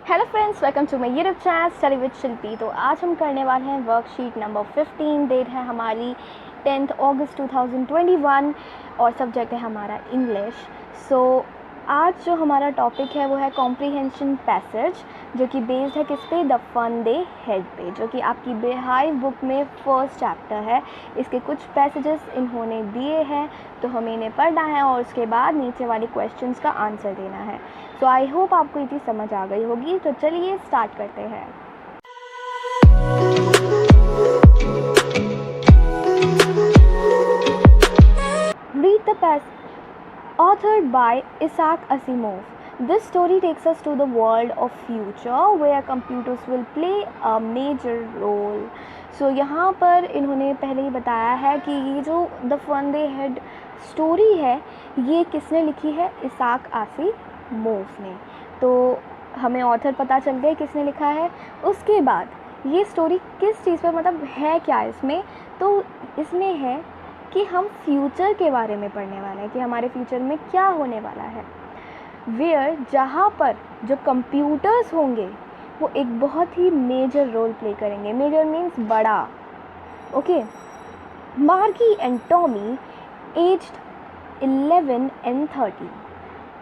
Hello friends, welcome to my YouTube channel study with Shilpi. तो आज हम करने वाले हैं वर्कशीट नंबर 15। डेट है हमारी 10 अगस्त 2021 और सब्जेक्ट है हमारा इंग्लिश। सो आज जो हमारा टॉपिक है वो है कॉम्प्रीहेंशन पैसेज, जो कि बेस्ड है किस पे, द फन डे हेड पे, जो कि आपकी बेहाइव बुक में फर्स्ट चैप्टर है। इसके कुछ पैसेजेस इन्होंने दिए हैं, तो हमें इन्हें पढ़ना है और उसके बाद नीचे वाले क्वेश्चंस का आंसर देना है। सो आई होप आपको ये चीज़ समझ आ गई होगी। तो चलिए स्टार्ट करते हैं। Read the passage authored by Isaac Asimov. This story takes us to the world of future where computers will play a major role. So यहाँ पर इन्होंने पहले ही बताया है कि ये जो the fun they had story है ये किसने लिखी है, इसाक आसिमोव ने। तो हमें ऑथर पता चल गया किसने लिखा है। उसके बाद ये स्टोरी किस चीज़ पर, मतलब है क्या इसमें, तो इसमें है कि हम फ्यूचर के बारे में पढ़ने वाले हैं कि हमारे फ्यूचर में क्या होने वाला है। वेयर, जहाँ पर जो कंप्यूटर्स होंगे वो एक बहुत ही मेजर रोल प्ले करेंगे। मेजर मीन्स बड़ा। Okay. Margie and Tommy, aged 11 and 30,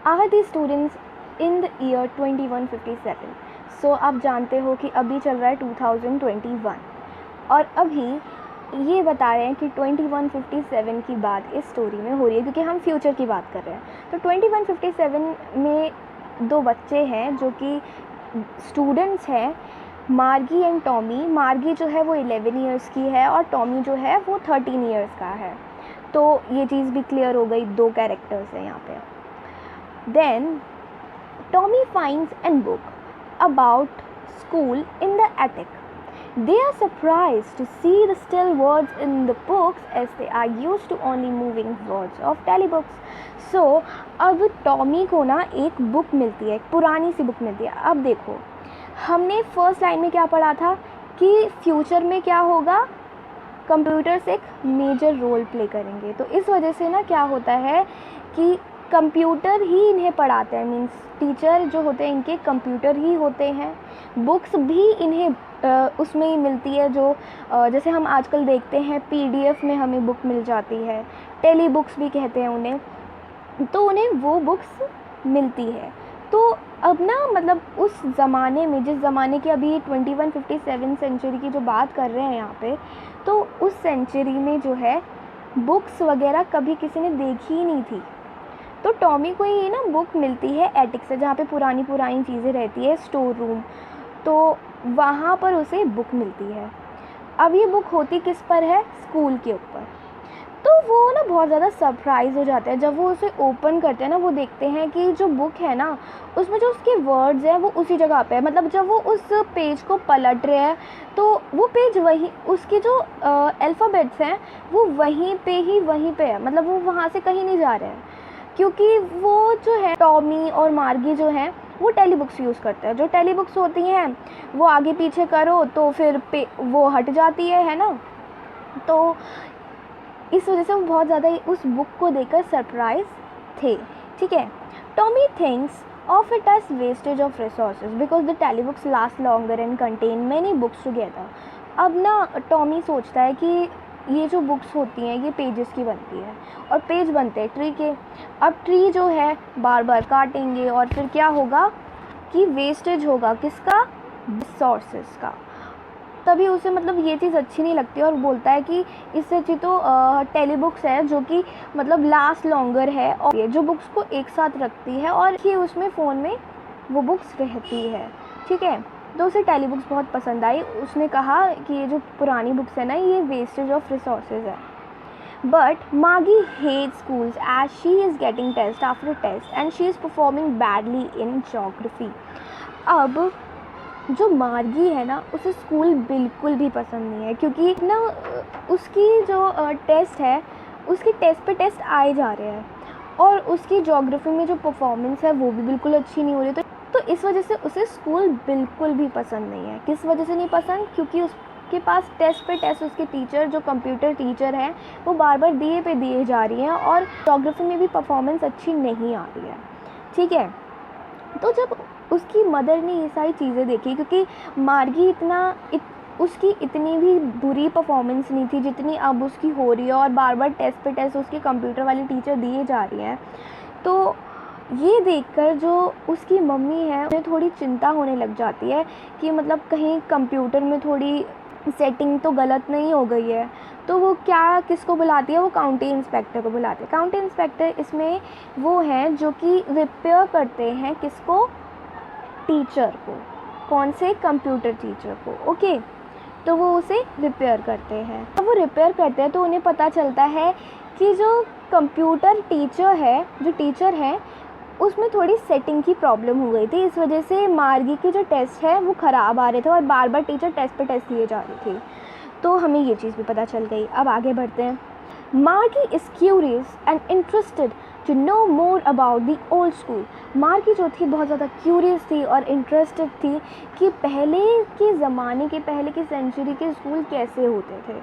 are the students in the year 2157। So आप जानते हो कि अभी चल रहा है 2021 और अभी ये बता रहे हैं कि 2157 की बात इस स्टोरी में हो रही है, क्योंकि हम फ्यूचर की बात कर रहे हैं। तो 2157 में दो बच्चे हैं जो कि स्टूडेंट्स हैं, मार्गी एंड टॉमी। मार्गी जो है वो 11 ईयर्स की है और टॉमी जो है वो 13 ईयर्स का है। तो ये चीज़ भी क्लियर हो गई, दो कैरेक्टर्स हैं यहाँ पे। Then Tommy finds an book about school in the attic. They are surprised to see the still words in the books as they are used to only moving words of telebooks. So अब Tommy को ना एक book मिलती है, एक पुरानी सी book मिलती है। अब देखो, हमने फर्स्ट लाइन में क्या पढ़ा था कि फ्यूचर में क्या होगा, कंप्यूटर्स एक मेजर रोल प्ले करेंगे। तो इस वजह से ना क्या होता है कि कंप्यूटर ही इन्हें पढ़ाते हैं, मीन्स टीचर जो होते हैं इनके कंप्यूटर ही होते हैं। बुक्स भी इन्हें उसमें ही मिलती है, जो जैसे हम आजकल देखते हैं पीडीएफ में हमें बुक मिल जाती है, टेली बुक्स भी कहते हैं उन्हें, तो उन्हें वो बुक्स मिलती है। तो अब ना मतलब उस ज़माने में, जिस ज़माने की अभी 2157 सेंचुरी की जो बात कर रहे हैं यहाँ पे, तो उस सेंचुरी में जो है बुक्स वगैरह कभी किसी ने देखी ही नहीं थी। तो टॉमी को ये ना बुक मिलती है एटिक से, जहाँ पे पुरानी पुरानी चीज़ें रहती है, स्टोर रूम, तो वहाँ पर उसे बुक मिलती है। अब ये बुक होती किस पर है, स्कूल के ऊपर। तो वो ना बहुत ज़्यादा सरप्राइज़ हो जाते हैं जब वो उसे ओपन करते हैं ना, वो देखते हैं कि जो बुक है ना उसमें जो उसके वर्ड्स हैं वो उसी जगह पे है। मतलब जब वो उस पेज को पलट रहे हैं तो वो पेज वही, उसके जो अल्फ़ाबेट्स हैं वो वहीं पे है, मतलब वो वहाँ से कहीं नहीं जा रहे हैं, क्योंकि वो जो है टॉमी और मार्गी जो हैं वो टेली बुक्स यूज़ करते हैं। जो टेली बुक्स होती हैं वो आगे पीछे करो तो फिर वो हट जाती है ना। तो इस वजह से वो बहुत ज़्यादा उस बुक को देखकर सरप्राइज थे। ठीक है। Tommy thinks of it as wastage of resources because the tele books last longer and contain many books together. अब ना टॉमी सोचता है कि ये जो बुक्स होती हैं ये पेजेस की बनती है और पेज बनते हैं ट्री के। अब ट्री जो है बार बार काटेंगे और फिर क्या होगा कि वेस्टेज होगा, किसका, रिसोर्सेज का। तभी उसे मतलब ये चीज़ अच्छी नहीं लगती और बोलता है कि इससे अच्छी तो टेली बुक्स है जो कि मतलब लास्ट लॉन्गर है और ये जो बुक्स को एक साथ रखती है और ये उसमें फ़ोन में वो बुक्स रहती है। ठीक है। तो उसे टेली बुक्स बहुत पसंद आई। उसने कहा कि ये जो पुरानी बुक्स है ना ये वेस्टेज ऑफ रिसोर्सेज है। But Margie hate schools as she is getting test after test and she is performing badly in geography. अब जो मार्गी है ना उसे स्कूल बिल्कुल भी पसंद नहीं है, क्योंकि ना उसकी जो टेस्ट है उसके टेस्ट पे टेस्ट आए जा रहे हैं और उसकी ज्योग्राफी में जो परफॉर्मेंस है वो भी बिल्कुल अच्छी नहीं हो रही। तो इस वजह से उसे स्कूल बिल्कुल भी पसंद नहीं है। किस वजह से नहीं पसंद, क्योंकि उसके पास टेस्ट पे टेस्ट उसके टीचर जो कंप्यूटर टीचर हैं वो बार बार दिए पे दिए जा रही हैं और ज्योग्राफी में भी परफॉर्मेंस अच्छी नहीं आ रही है। ठीक है। तो जब उसकी मदर ने ये सारी चीज़ें देखी, क्योंकि मार्गी उसकी इतनी भी बुरी परफॉर्मेंस नहीं थी जितनी अब उसकी हो रही है, और बार बार टेस्ट पे टेस्ट उसकी कंप्यूटर वाली टीचर दिए जा रही हैं। तो ये देखकर जो उसकी मम्मी है उन्हें थोड़ी चिंता होने लग जाती है कि मतलब कहीं कंप्यूटर में थोड़ी सेटिंग तो गलत नहीं हो गई है। तो वो किसको बुलाती है, वो काउंटी इंस्पेक्टर को बुलाती है। काउंटी इंस्पेक्टर इसमें वो हैं जो कि रिपेयर करते हैं किसको, टीचर को। कौन से, कंप्यूटर टीचर को। ओके, तो वो उसे रिपेयर करते हैं। जब वो रिपेयर करते हैं तो उन्हें पता चलता है कि जो कंप्यूटर टीचर है, जो टीचर है, उसमें थोड़ी सेटिंग की प्रॉब्लम हो गई थी। इस वजह से मार्गी के जो टेस्ट है वो ख़राब आ रहे थे और बार बार टीचर टेस्ट पे टेस्ट दिए जा रही थी। तो हमें ये चीज़ भी पता चल गई। अब आगे बढ़ते हैं। Margie is curious and interested to know more about the old school. Margie जो थी बहुत ज़्यादा क्यूरियस थी और इंटरेस्टेड थी कि पहले के ज़माने के, पहले की सेंचुरी के स्कूल कैसे होते थे।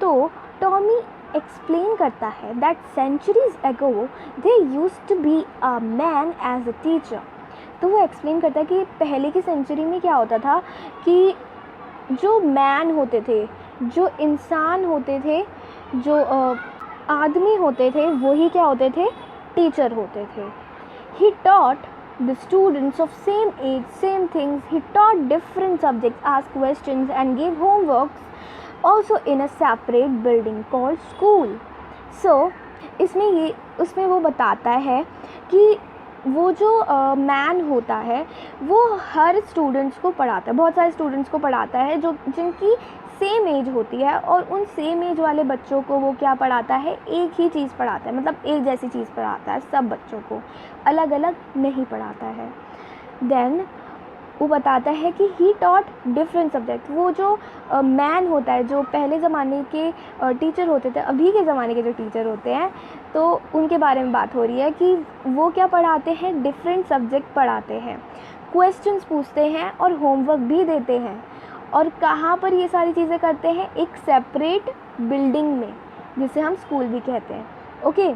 तो टॉमी एक्सप्लेन करता है that centuries ago they used to be a man as a teacher. तो वो एक्सप्लेन करता है कि पहले की सेंचुरी में क्या होता था कि जो मैन होते थे, जो इंसान होते थे, जो आदमी होते थे, वही क्या होते थे, टीचर होते थे। He taught the students of same age, same things. He taught different subjects, asked questions and gave homeworks also in a separate building called school. So, उसमें वो बताता है कि वो जो मैन होता है वो हर स्टूडेंट्स को पढ़ाता है, बहुत सारे स्टूडेंट्स को पढ़ाता है जो जिनकी सेम एज होती है, और उन सेम एज वाले बच्चों को वो क्या पढ़ाता है, एक ही चीज़ पढ़ाता है, मतलब एक जैसी चीज़ पढ़ाता है, सब बच्चों को अलग अलग नहीं पढ़ाता है। देन वो बताता है कि ही टॉट डिफरेंट सब्जेक्ट। वो जो मैन होता है, जो पहले ज़माने के टीचर होते थे, अभी के ज़माने के जो टीचर होते हैं, तो उनके बारे में बात हो रही है कि वो क्या पढ़ाते हैं, डिफरेंट सब्जेक्ट पढ़ाते हैं, क्वेश्चंस पूछते हैं और होमवर्क भी देते हैं। और कहाँ पर ये सारी चीज़ें करते हैं, एक सेपरेट बिल्डिंग में, जिसे हम स्कूल भी कहते हैं। Okay,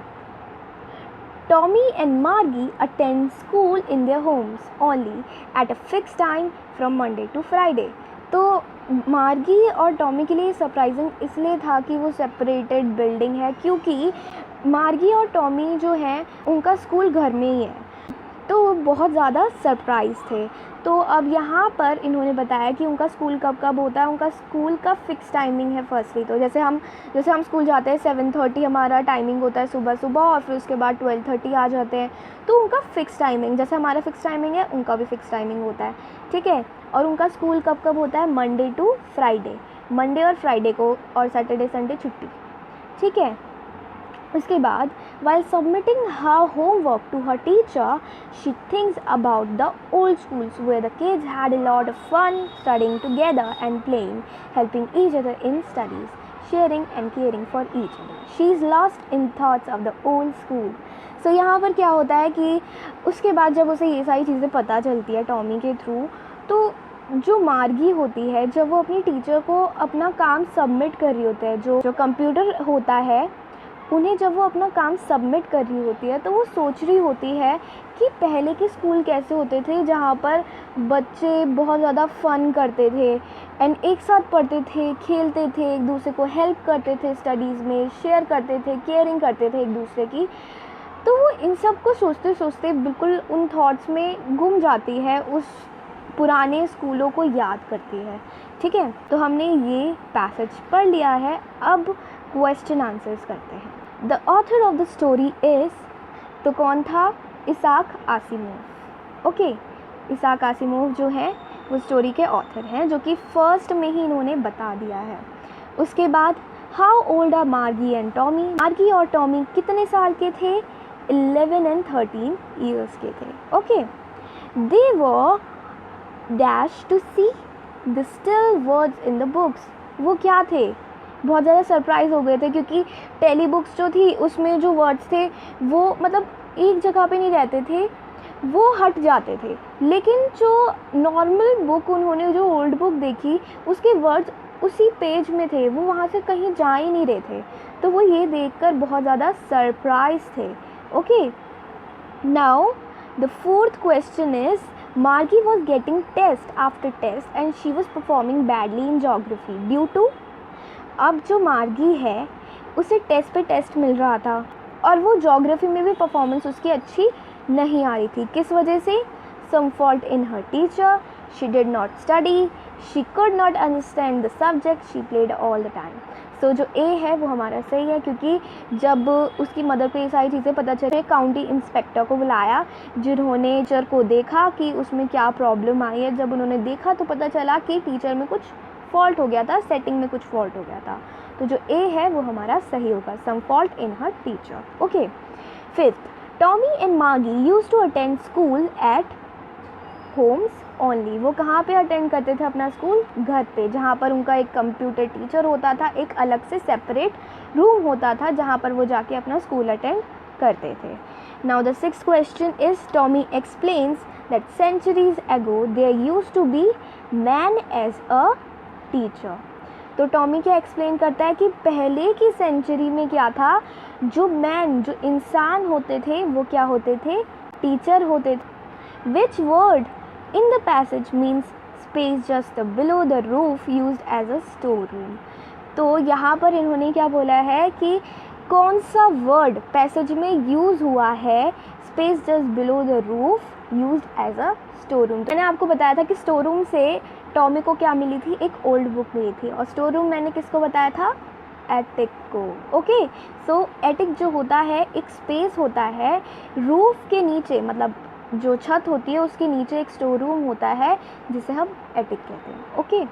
Tommy and Margie attend school in their homes only at a fixed time from Monday to Friday. तो मार्गी और टॉमी के लिए सरप्राइजिंग इसलिए था कि वो सेपरेटेड बिल्डिंग है, क्योंकि मार्गी और टॉमी जो हैं उनका स्कूल घर में ही है, तो वो बहुत ज़्यादा सरप्राइज़ थे। तो अब यहाँ पर इन्होंने बताया कि उनका स्कूल कब कब होता है। उनका स्कूल का फ़िक्स टाइमिंग है फर्स्टली, तो जैसे हम स्कूल जाते हैं 7:30 हमारा टाइमिंग होता है सुबह सुबह, और फिर उसके बाद 12:30 आ जाते हैं। तो उनका फ़िक्स टाइमिंग, जैसे हमारा फ़िक्स टाइमिंग है, उनका भी फ़िक्स टाइमिंग होता है, ठीक है। और उनका स्कूल कब कब होता है, मंडे टू फ्राइडे, मंडे और फ्राइडे को, और सैटरडे संडे छुट्टी, ठीक है। उसके बाद while submitting her homework to her teacher, she thinks about the old schools where the kids had a lot of fun studying together and playing, helping each other in studies, sharing and caring for each other. She is lost in thoughts of the old school. So यहाँ पर क्या होता है कि उसके बाद जब उसे ये सारी चीज़ें पता चलती है टॉमी के थ्रू, तो जो मार्गी होती है, जब वो अपनी टीचर को अपना काम सबमिट कर रही होती है, जो कंप्यूटर होता है उन्हें जब वो अपना काम सबमिट कर रही होती है, तो वो सोच रही होती है कि पहले के स्कूल कैसे होते थे, जहाँ पर बच्चे बहुत ज़्यादा फ़न करते थे एंड एक साथ पढ़ते थे, खेलते थे, एक दूसरे को हेल्प करते थे स्टडीज़ में, शेयर करते थे, केयरिंग करते थे एक दूसरे की। तो वो इन सब को सोचते सोचते बिल्कुल उन थॉट्स में गुम जाती है, उस पुराने स्कूलों को याद करती है, ठीक है। तो हमने ये पैसेज पढ़ लिया है, अब क्वेश्चन आंसर्स करते हैं। The author of the story is, तो कौन था, Isaac Asimov. Okay, Isaac Asimov जो है वो स्टोरी के ऑथर हैं, जो कि फर्स्ट में ही इन्होंने बता दिया है। उसके बाद हाउ ओल्ड आर मार्गी एंड टॉमी। मार्गी और टॉमी कितने साल के थे, 11 and 13 ईयर्स के थे। Okay, they were dash to see the still words in the books. वो क्या थे, बहुत ज़्यादा सरप्राइज़ हो गए थे, क्योंकि टेली बुक्स जो थी उसमें जो वर्ड्स थे वो मतलब एक जगह पे नहीं रहते थे, वो हट जाते थे। लेकिन जो नॉर्मल बुक उन्होंने जो ओल्ड बुक देखी, उसके वर्ड्स उसी पेज में थे, वो वहाँ से कहीं जा ही नहीं रहे थे। तो वो ये देखकर बहुत ज़्यादा सरप्राइज थे। Okay, now the fourth question is Margie was getting test after test and she was performing badly in geography due to, अब जो मार्गी है उसे टेस्ट पे टेस्ट मिल रहा था और वो जोग्राफी में भी परफॉर्मेंस उसकी अच्छी नहीं आ रही थी. किस वजह से? Some fault in her teacher, she did not study, she could not understand the subject, she played all the time. So जो ए है वो हमारा सही है, क्योंकि जब उसकी मदर को ये सारी चीज़ें पता चली, काउंटी इंस्पेक्टर को बुलाया जिन्होंने टीचर को देखा कि उसमें क्या प्रॉब्लम आई है. जब उन्होंने देखा तो पता चला कि टीचर में कुछ फॉल्ट हो गया था, सेटिंग में कुछ फॉल्ट हो गया था. तो जो ए है वो हमारा सही होगा, some fault in her teacher. Okay. Fifth, Tommy and Margie used to attend school at homes only. वो कहाँ पे अटेंड करते थे अपना स्कूल? घर पे, जहाँ पर उनका एक कंप्यूटर टीचर होता था, एक अलग से सेपरेट रूम होता था जहाँ पर वो जाके अपना स्कूल अटेंड करते थे. Now the sixth question is, Tommy explains that centuries ago there used to be man as a teacher. तो टॉमी क्या एक्सप्लेन करता है कि पहले की सेंचुरी में क्या था, जो मैन, जो इंसान होते थे वो क्या होते थे? टीचर होते थे. Which word in the passage means space just below the roof used as a store room. तो यहाँ पर इन्होंने क्या बोला है कि कौन सा वर्ड पैसेज में यूज़ हुआ है, space just below the roof used as a store room. मैंने आपको बताया था कि स्टोर रूम से टॉमी को क्या मिली थी? एक ओल्ड बुक मिली थी. और स्टोर रूम मैंने किसको बताया था? एटिक को. ओके. सो एटिक जो होता है एक स्पेस होता है रूफ के नीचे, मतलब जो छत होती है उसके नीचे एक स्टोर रूम होता है जिसे हम एटिक कहते हैं. Okay.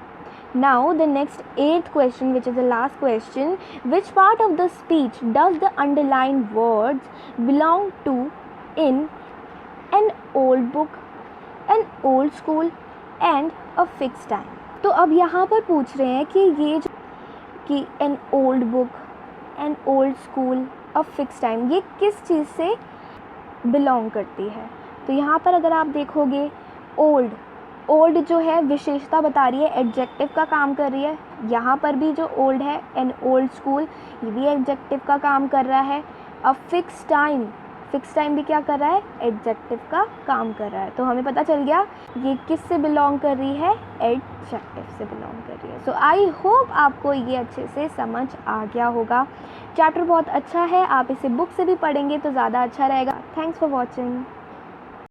Now the next 8th question, which is the last question. Which part of the speech does the underline words belong to in an old book, an old school and a fix time. तो अब यहाँ पर पूछ रहे हैं कि ये जो कि N old book, an old school, a fix time, ये किस चीज़ से बिलोंग करती है? तो यहाँ पर अगर आप देखोगे, ओल्ड, ओल्ड जो है विशेषता बता रही है, एडजेक्टिव का काम कर रही है. यहाँ पर भी जो ओल्ड है, एन ओल्ड स्कूल, ये भी एडजेक्टिव का काम कर रहा है. अ फिक्स टाइम, फिक्स टाइम भी क्या कर रहा है? एडजेक्टिव का काम कर रहा है. तो हमें पता चल गया ये किस से बिलोंग कर रही है? एडजेक्टिव से बिलोंग कर रही है. सो आई होप आपको ये अच्छे से समझ आ गया होगा. चैप्टर बहुत अच्छा है, आप इसे बुक से भी पढ़ेंगे तो ज़्यादा अच्छा रहेगा. Thanks for watching.